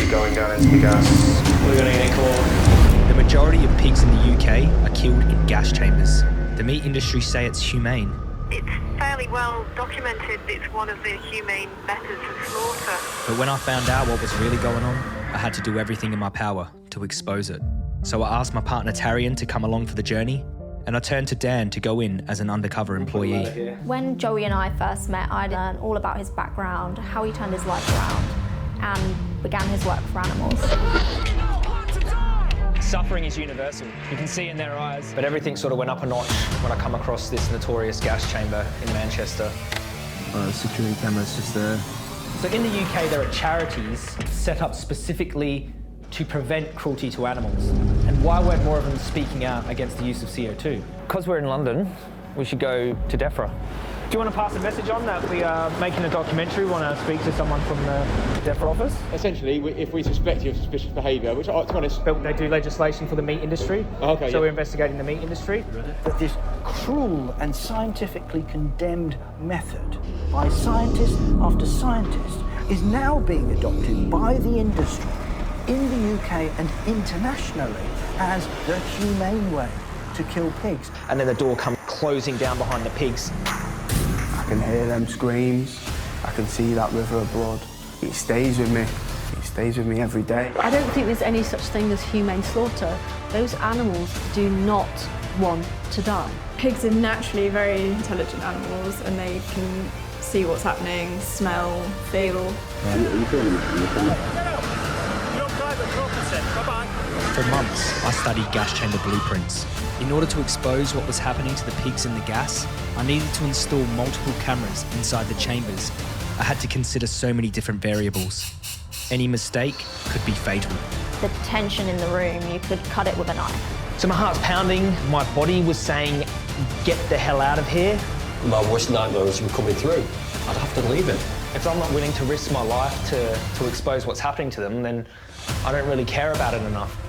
slowly going down into the gas. We're going to get caught. The majority of pigs in the UK are killed in gas chambers. The meat industry say it's humane. It's fairly well documented. It's one of the humane methods of slaughter. But when I found out what was really going on, I had to do everything in my power to expose it. So I asked my partner Tarian to come along for the journey, and I turned to Dan to go in as an undercover employee. When Joey and I first met, I learned all about his background, how he turned his life around, and began his work for animals. Suffering is universal. You can see in their eyes. But everything sort of went up a notch when I come across this notorious gas chamber in Manchester. Security cameras just there. So in the UK, there are charities set up specifically to prevent cruelty to animals. And why weren't more of them speaking out against the use of CO2? Because we're in London, we should go to DEFRA. Do you want to pass a message on that we are making a documentary? We want to speak to someone from the DEFRA office? Essentially, if we suspect you of suspicious behaviour, which, to be honest... But they do legislation for the meat industry. Okay, so we're investigating the meat industry. That this cruel and scientifically condemned method by scientist after scientist is now being adopted by the industry in the UK and internationally as the humane way to kill pigs. And then the door comes closing down behind the pigs. I can hear them screams. I can see that river of blood. It stays with me. It stays with me every day. I don't think there's any such thing as humane slaughter. Those animals do not want to die. Pigs are naturally very intelligent animals and they can see what's happening, smell, feel. For months, I studied gas chamber blueprints. In order to expose what was happening to the pigs in the gas, I needed to install multiple cameras inside the chambers. I had to consider so many different variables. Any mistake could be fatal. The tension in the room, you could cut it with a knife. So my heart's pounding, my body was saying, get the hell out of here. My worst nightmares were coming through. I'd have to leave it. If I'm not willing to risk my life to expose what's happening to them, then I don't really care about it enough.